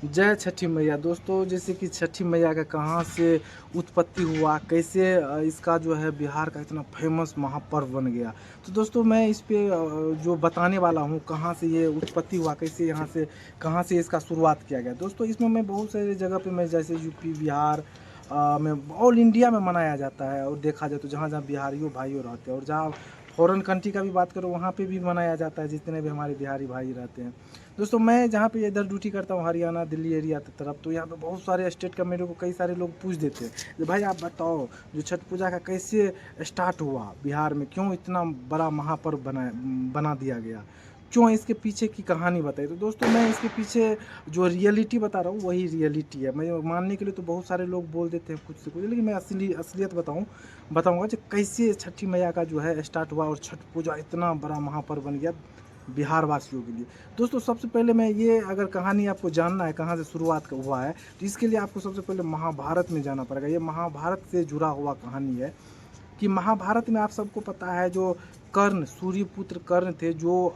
जय छठी मैया। दोस्तों जैसे कि छठी मैया का कहाँ से उत्पत्ति हुआ, कैसे इसका जो है बिहार का इतना फेमस महापर्व बन गया। तो दोस्तों मैं इस पे जो बताने वाला हूँ कहाँ से ये उत्पत्ति हुआ, कैसे यहाँ से कहाँ से इसका शुरुआत किया गया। दोस्तों इसमें मैं बहुत सारी जगह पे मैं जैसे यूपी बिहार में ऑल इंडिया में मनाया जाता है। और देखा जाए तो जहाँ जहाँ बिहारियों भाइयों रहते हैं और जहाँ फॉरेन कंट्री का भी बात करो वहाँ पे भी मनाया जाता है, जितने भी हमारे बिहारी भाई रहते हैं। दोस्तों मैं जहाँ पे इधर ड्यूटी करता हूँ हरियाणा दिल्ली एरिया की तरफ, तो यहाँ पे बहुत सारे स्टेट का मेरे को कई सारे लोग पूछ देते हैं कि भाई आप बताओ जो छठ पूजा का कैसे स्टार्ट हुआ बिहार में, क्यों इतना बड़ा महापर्व बना दिया गया, क्यों इसके पीछे की कहानी बताई। तो दोस्तों मैं इसके पीछे जो रियलिटी बता रहा हूँ वही रियलिटी है। मैं मानने के लिए तो बहुत सारे लोग बोल देते हैं कुछ से कुछ, लेकिन मैं असलियत बताऊँगा कि कैसे छठी मैया का जो है स्टार्ट हुआ और छठ पूजा इतना बड़ा महापर्व बन गया बिहार वासियों के लिए। दोस्तों सबसे पहले मैं ये अगर कहानी आपको जानना है कहाँ से शुरुआत हुआ है, तो इसके लिए आपको सबसे पहले महाभारत में जाना पड़ेगा। ये महाभारत से जुड़ा हुआ कहानी है कि महाभारत में आप सबको पता है जो कर्ण सूर्यपुत्र कर्ण थे, जो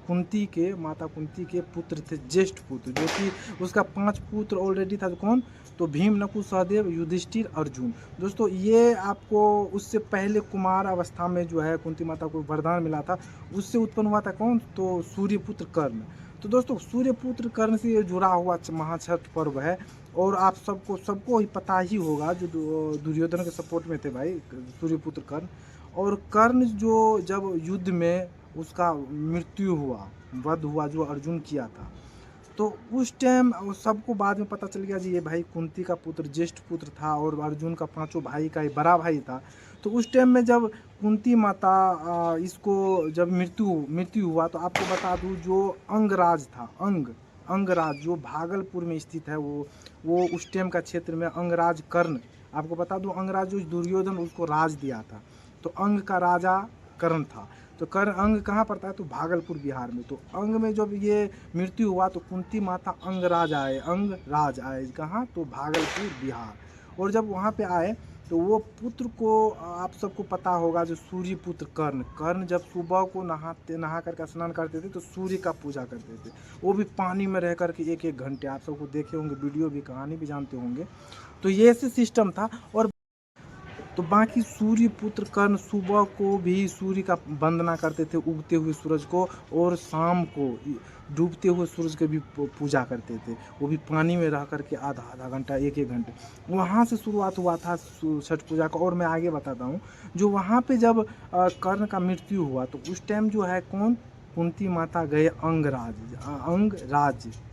कुंती के माता कुंती के पुत्र थे, ज्येष्ठ पुत्र, जो कि उसका 5 पुत्र ऑलरेडी था। तो कौन? तो भीम नकुल सहदेव युधिष्ठिर अर्जुन। दोस्तों ये आपको उससे पहले कुमार अवस्था में जो है कुंती माता को वरदान मिला था, उससे उत्पन्न हुआ था कौन? तो सूर्यपुत्र कर्ण। तो दोस्तों सूर्यपुत्र कर्ण से जुड़ा हुआ महाछठ पर्व है। और आप सबको ही पता ही होगा जो दुर्योधन के सपोर्ट में थे भाई सूर्यपुत्र कर्ण। और कर्ण जो जब युद्ध में उसका मृत्यु हुआ, वध हुआ जो अर्जुन किया था, तो उस टाइम सबको बाद में पता चल गया जी ये भाई कुंती का पुत्र ज्येष्ठ पुत्र था और अर्जुन का पांचों भाई का ही बड़ा भाई था। तो उस टाइम में जब कुंती माता इसको जब मृत्यु हुआ, तो आपको बता दूं जो अंगराज था, अंगराज जो भागलपुर में स्थित है, वो उस टाइम का क्षेत्र में अंगराज कर्ण, आपको बता दूं अंगराज जो दुर्योधन उसको राज दिया था, तो अंग का राजा कर्ण था। तो कर्ण अंग कहाँ पड़ता है? तो भागलपुर बिहार में। तो अंग में जब ये मृत्यु हुआ तो कुंती माता अंगराज आए कहाँ? तो भागलपुर बिहार। और जब वहाँ पे आए तो वो पुत्र को आप सबको पता होगा जो सूर्य पुत्र कर्ण जब सुबह को नहा करके स्नान करते थे तो सूर्य का पूजा करते थे, वो भी पानी में रह करके 1-1 घंटे। आप सबको देखे होंगे वीडियो भी, कहानी भी जानते होंगे। तो ये ऐसे सिस्टम था। और तो बाकी सूर्य पुत्र कर्ण सुबह को भी सूर्य का वंदना करते थे, उगते हुए सूरज को, और शाम को डूबते हुए सूरज की भी पूजा करते थे, वो भी पानी में रह करके आधा आधा घंटा 1-1 घंटे। वहाँ से शुरुआत हुआ था छठ पूजा का। और मैं आगे बताता हूँ जो वहाँ पे जब कर्ण का मृत्यु हुआ तो उस टाइम जो है कौन? कुंती माता गए अंगराज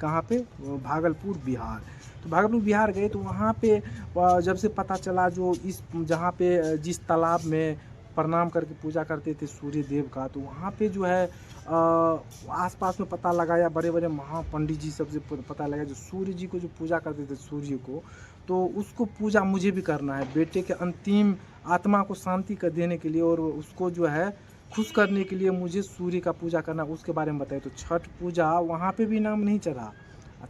कहाँ पे? भागलपुर बिहार। तो भागलपुर बिहार गए तो वहाँ पे जब से पता चला जो इस जहाँ पे जिस तालाब में प्रणाम करके पूजा करते थे सूर्य देव का, तो वहाँ पे जो है आसपास में पता लगाया, बड़े बड़े महापंडित जी सबसे पता लगा जो सूर्य जी को जो पूजा करते थे सूर्य को, तो उसको पूजा मुझे भी करना है बेटे के अंतिम आत्मा को शांति कर देने के लिए, और उसको जो है खुश करने के लिए मुझे सूर्य का पूजा करना, उसके बारे में बताया। तो छठ पूजा वहाँ पे भी नाम नहीं चढ़ा,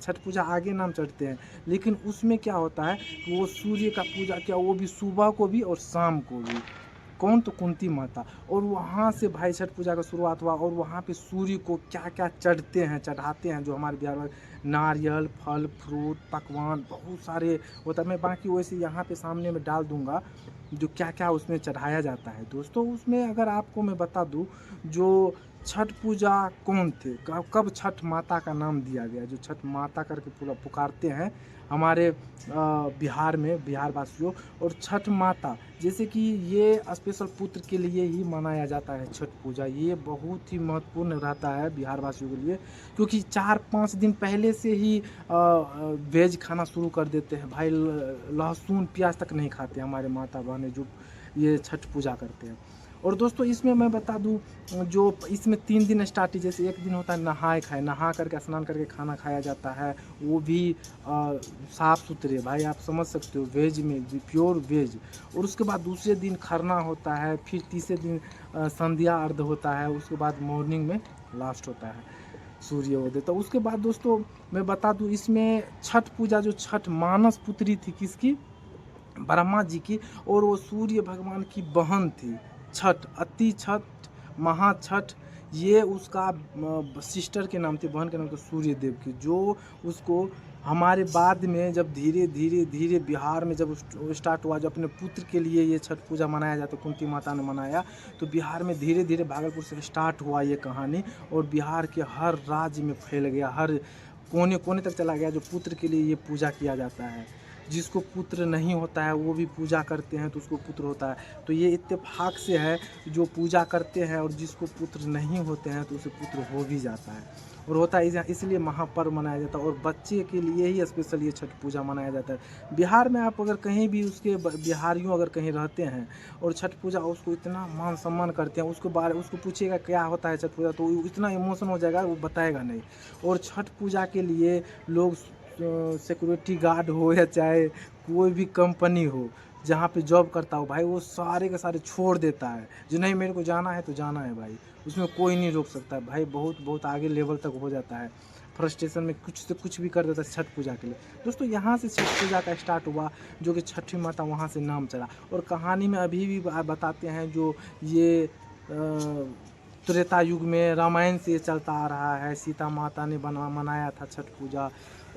छठ पूजा आगे नाम चढ़ते हैं, लेकिन उसमें क्या होता है कि वो सूर्य का पूजा किया, वो भी सुबह को भी और शाम को भी। कौन? तो कुंती माता। और वहाँ से भाई छठ पूजा का शुरुआत हुआ। और वहाँ पे सूर्य को क्या क्या चढ़ाते हैं जो हमारे बिहार में, नारियल फल फ्रूट पकवान बहुत सारे होता है। मैं बाकी वैसे यहाँ पे सामने में डाल दूँगा जो क्या क्या उसमें चढ़ाया जाता है। दोस्तों उसमें अगर आपको मैं बता दूँ जो छठ पूजा कौन थे, कब छठ माता का नाम दिया गया, जो छठ माता करके पूरा पुकारते हैं हमारे बिहार में बिहार वासियों। और छठ माता जैसे कि ये स्पेशल पुत्र के लिए ही मनाया जाता है छठ पूजा, ये बहुत ही महत्वपूर्ण रहता है बिहार वासियों के लिए, क्योंकि 4-5 दिन पहले से ही वेज खाना शुरू कर देते हैं भाई, लहसुन प्याज तक नहीं खाते हमारे माता बहनें जो ये छठ पूजा करते हैं। और दोस्तों इसमें मैं बता दूं जो इसमें 3 दिन स्टार्ट, जैसे एक दिन होता है नहा करके स्नान करके खाना खाया जाता है, वो भी साफ़ सुथरे भाई आप समझ सकते हो, वेज में प्योर वेज। और उसके बाद दूसरे दिन खरना होता है, फिर तीसरे दिन संध्या अर्घ होता है, उसके बाद मॉर्निंग में लास्ट होता है सूर्योदय। तो उसके बाद दोस्तों मैं बता दूं इसमें छठ पूजा जो छठ मानस पुत्री थी किसकी? ब्रह्मा जी की, और वो सूर्य भगवान की बहन थी। छठ, अति छठ, महाछठ, ये उसका सिस्टर के नाम थे, बहन के नाम थे सूर्य देव की, जो उसको हमारे बाद में जब धीरे धीरे धीरे बिहार में जब स्टार्ट हुआ, जो अपने पुत्र के लिए ये छठ पूजा मनाया जाता है, कुंती माता ने मनाया, तो बिहार में धीरे धीरे भागलपुर से स्टार्ट हुआ ये कहानी, और बिहार के हर राज्य में फैल गया, हर कोने कोने तक चला गया। जो पुत्र के लिए ये पूजा किया जाता है, जिसको पुत्र नहीं होता है वो भी पूजा करते हैं तो उसको पुत्र होता है। तो ये इत्तेफाक से है, जो पूजा करते हैं और जिसको पुत्र नहीं होते हैं तो उसे पुत्र हो भी जाता है, और होता है इसलिए महापर्व मनाया जाता है। और बच्चे के लिए ही स्पेशल ये छठ पूजा मनाया जाता है। बिहार में आप अगर कहीं भी उसके बिहारियों अगर कहीं रहते हैं और छठ पूजा उसको इतना मान सम्मान करते हैं, उसको पूछिएगा क्या होता है छठ पूजा, तो वो इतना इमोशनल हो जाएगा, वो बताएगा नहीं। और छठ पूजा के लिए लोग सिक्योरिटी गार्ड हो या चाहे कोई भी कंपनी हो जहाँ पे जॉब करता हो भाई, वो सारे के सारे छोड़ देता है, जो नहीं मेरे को जाना है तो जाना है भाई, उसमें कोई नहीं रोक सकता है भाई। बहुत बहुत आगे लेवल तक हो जाता है, फ्रस्ट्रेशन में कुछ से कुछ भी कर देता है छठ पूजा के लिए। दोस्तों यहाँ से छठ पूजा का स्टार्ट हुआ, जो कि छठी माता वहाँ से नाम चला। और कहानी में अभी भी बताते हैं, जो ये त्रेता युग में रामायण से चलता आ रहा है, सीता माता ने मनाया था छठ पूजा।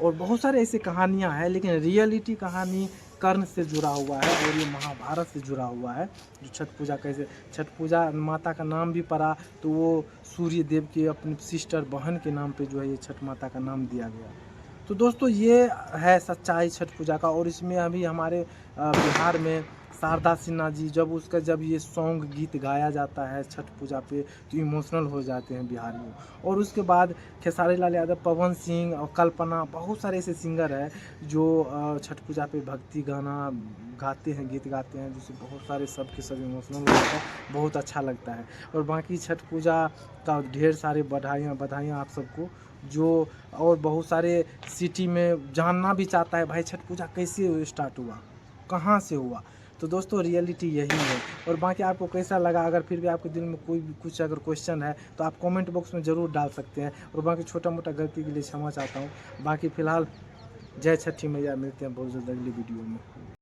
और बहुत सारे ऐसे कहानियाँ हैं, लेकिन रियलिटी कहानी कर्ण से जुड़ा हुआ है और ये महाभारत से जुड़ा हुआ है। जो छठ पूजा कैसे, छठ पूजा माता का नाम भी पड़ा तो वो सूर्य देव की अपनी सिस्टर बहन के नाम पे जो है ये छठ माता का नाम दिया गया। तो दोस्तों ये है सच्चाई छठ पूजा का। और इसमें अभी हमारे बिहार में शारदा सिन्हा जी, जब ये सॉन्ग गीत गाया जाता है छठ पूजा पे तो इमोशनल हो जाते हैं बिहारियों। और उसके बाद खेसारी लाल यादव, पवन सिंह और कल्पना, बहुत सारे ऐसे सिंगर हैं जो छठ पूजा पे भक्ति गाना गाते हैं, गीत गाते हैं, जिससे बहुत सारे सब के सब इमोशनल हो जाता है, बहुत अच्छा लगता है। और बाकी छठ पूजा का ढेर सारे बधाइयाँ आप सबको, जो और बहुत सारे सिटी में जानना भी चाहता है भाई छठ पूजा कैसे स्टार्ट हुआ, कहाँ से हुआ। तो दोस्तों रियलिटी यही है। और बाकी आपको कैसा लगा, अगर फिर भी आपके दिल में कोई भी कुछ अगर क्वेश्चन है तो आप कमेंट बॉक्स में ज़रूर डाल सकते हैं। और बाकी छोटा मोटा गलती के लिए क्षमा चाहता हूँ। बाकी फ़िलहाल जय छठी मैया, मिलते हैं बहुत जल्द अगली वीडियो में।